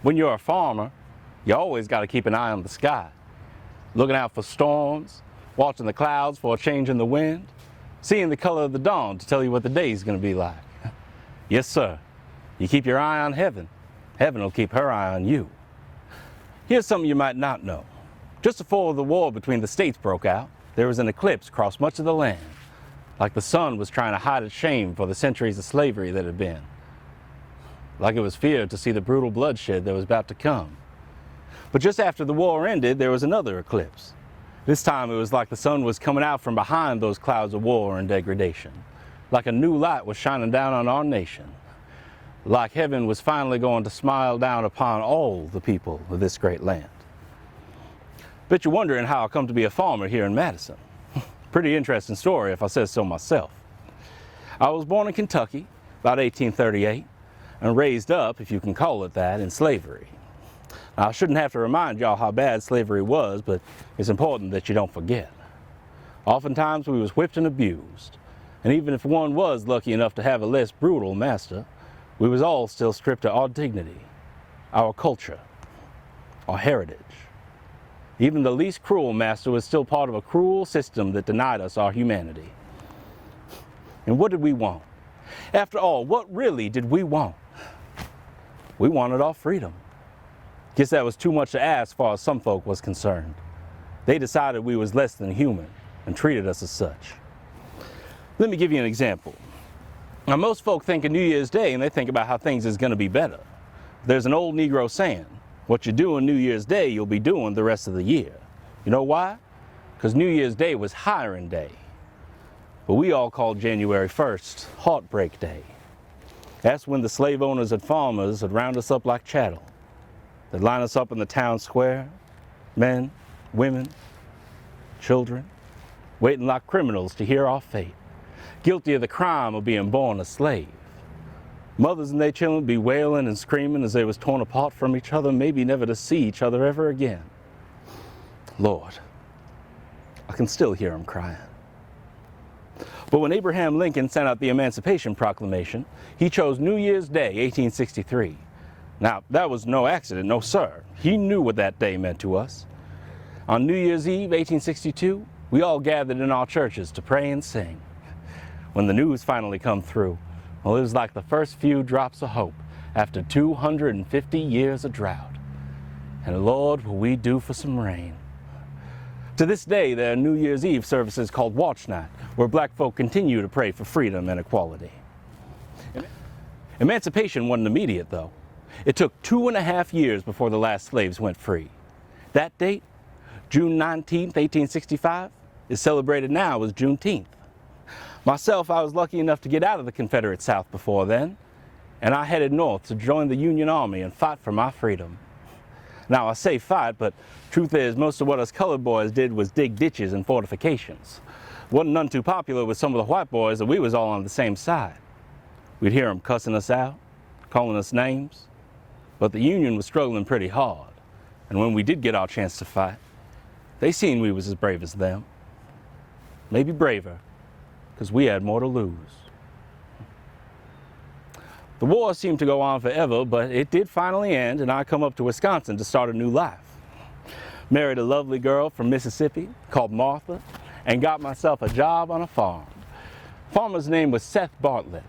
When you're a farmer, you always got to keep an eye on the sky, looking out for storms, watching the clouds for a change in the wind, seeing the color of the dawn to tell you what the day's going to be like. Yes, sir. You keep your eye on heaven, heaven will keep her eye on you. Here's something you might not know. Just before the war between the states broke out, there was an eclipse across much of the land, like the sun was trying to hide its shame for the centuries of slavery that had been. Like it was feared to see the brutal bloodshed that was about to come. But just after the war ended, there was another eclipse. This time it was like the sun was coming out from behind those clouds of war and degradation. Like a new light was shining down on our nation. Like heaven was finally going to smile down upon all the people of this great land. Bet you're wondering how I come to be a farmer here in Madison. Pretty interesting story if I say so myself. I was born in Kentucky about 1838 and raised up, if you can call it that, in slavery. Now, I shouldn't have to remind y'all how bad slavery was, but it's important that you don't forget. Oftentimes we was whipped and abused, and even if one was lucky enough to have a less brutal master, we was all still stripped of our dignity, our culture, our heritage. Even the least cruel master was still part of a cruel system that denied us our humanity. And what did we want? After all, what really did we want? We wanted our freedom. Guess that was too much to ask as far as some folk was concerned. They decided we was less than human and treated us as such. Let me give you an example. Now, most folk think of New Year's Day and they think about how things is going to be better. There's an old Negro saying, what you do on New Year's Day, you'll be doing the rest of the year. You know why? Because New Year's Day was hiring day. But we all called January 1st Heartbreak Day. That's when the slave owners and farmers would round us up like chattel. They'd line us up in the town square, men, women, children, waiting like criminals to hear our fate, guilty of the crime of being born a slave. Mothers and their children would be wailing and screaming as they was torn apart from each other, maybe never to see each other ever again. Lord, I can still hear them crying. But when Abraham Lincoln sent out the Emancipation Proclamation, he chose New Year's Day, 1863. Now, that was no accident, no sir. He knew what that day meant to us. On New Year's Eve, 1862, we all gathered in our churches to pray and sing. When the news finally come through, well, it was like the first few drops of hope after 250 years of drought. And Lord, will we do for some rain. To this day, there are New Year's Eve services called Watch Night, where black folk continue to pray for freedom and equality. Emancipation wasn't immediate, though. It took 2.5 years before the last slaves went free. That date, June 19th, 1865, is celebrated now as Juneteenth. Myself, I was lucky enough to get out of the Confederate South before then, and I headed north to join the Union Army and fight for my freedom. Now, I say fight, but truth is, most of what us colored boys did was dig ditches and fortifications. Wasn't none too popular with some of the white boys that we was all on the same side. We'd hear them cussing us out, calling us names, but the Union was struggling pretty hard, and when we did get our chance to fight, they seen we was as brave as them. Maybe braver, because we had more to lose. The war seemed to go on forever, but it did finally end, and I come up to Wisconsin to start a new life. Married a lovely girl from Mississippi called Martha, and got myself a job on a farm. Farmer's name was Seth Bartlett.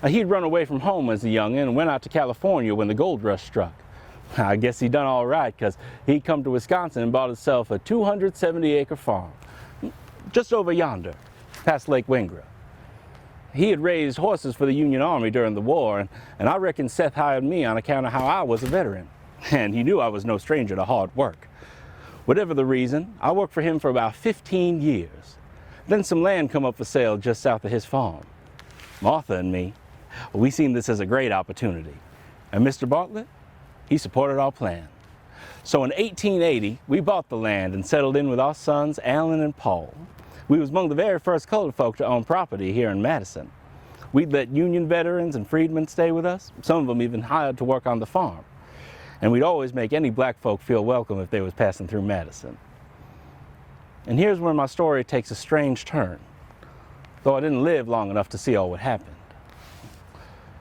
He'd run away from home as a youngin' and went out to California when the gold rush struck. I guess he done all right, because he'd come to Wisconsin and bought himself a 270-acre farm, just over yonder, past Lake Wingra. He had raised horses for the Union Army during the war, and I reckon Seth hired me on account of how I was a veteran. And he knew I was no stranger to hard work. Whatever the reason, I worked for him for about 15 years. Then some land come up for sale just south of his farm. Martha and me, we seen this as a great opportunity. And Mr. Bartlett, he supported our plan. So in 1880, we bought the land and settled in with our sons, Alan and Paul. We was among the very first colored folk to own property here in Madison. We'd let Union veterans and freedmen stay with us, some of them even hired to work on the farm. And we'd always make any black folk feel welcome if they was passing through Madison. And here's where my story takes a strange turn, though I didn't live long enough to see all what happened.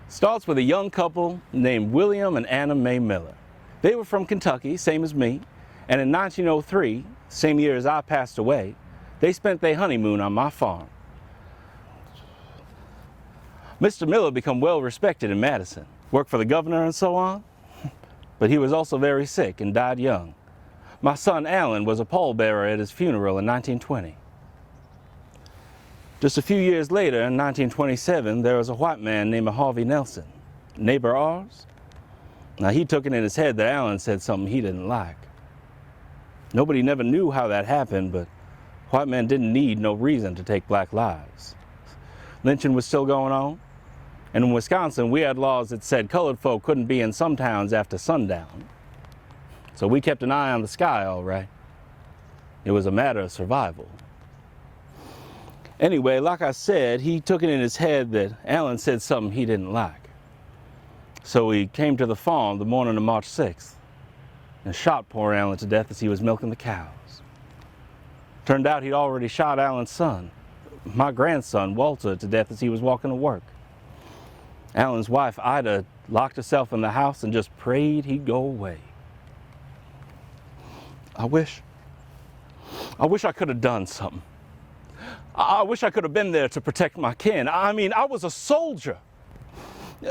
It starts with a young couple named William and Anna Mae Miller. They were from Kentucky, same as me, and in 1903, same year as I passed away, they spent their honeymoon on my farm. Mr. Miller became well respected in Madison, worked for the governor and so on, but he was also very sick and died young. My son Alan was a pallbearer at his funeral in 1920. Just a few years later, in 1927, there was a white man named Harvey Nelson, neighbor ours. Now, he took it in his head that Alan said something he didn't like. Nobody never knew how that happened, but white men didn't need no reason to take black lives. Lynching was still going on, and in Wisconsin, we had laws that said colored folk couldn't be in some towns after sundown. So we kept an eye on the sky, all right. It was a matter of survival. Anyway, like I said, he took it in his head that Alan said something he didn't like. So he came to the farm the morning of March 6th and shot poor Alan to death as he was milking the cows. Turned out he'd already shot Alan's son, my grandson, Walter, to death as he was walking to work. Alan's wife, Ida, locked herself in the house and just prayed he'd go away. I wish I could have done something. I wish I could have been there to protect my kin. I mean, I was a soldier.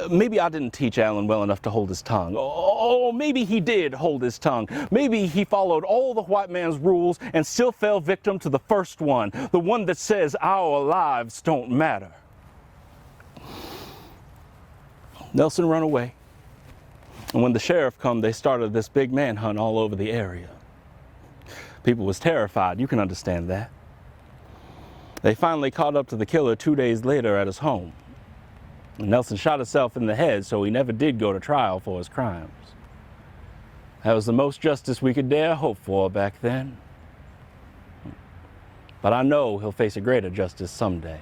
Maybe I didn't teach Alan well enough to hold his tongue. Oh, maybe he did hold his tongue. Maybe he followed all the white man's rules and still fell victim to the first one, the one that says our lives don't matter. Nelson ran away. And when the sheriff come, they started this big manhunt all over the area. People was terrified. You can understand that. They finally caught up to the killer 2 days later at his home. Nelson shot himself in the head, so he never did go to trial for his crimes. That was the most justice we could dare hope for back then. But I know he'll face a greater justice someday.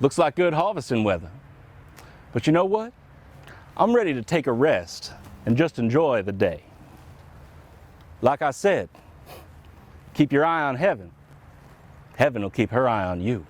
Looks like good harvesting weather. But you know what? I'm ready to take a rest and just enjoy the day. Like I said, keep your eye on heaven. Heaven will keep her eye on you.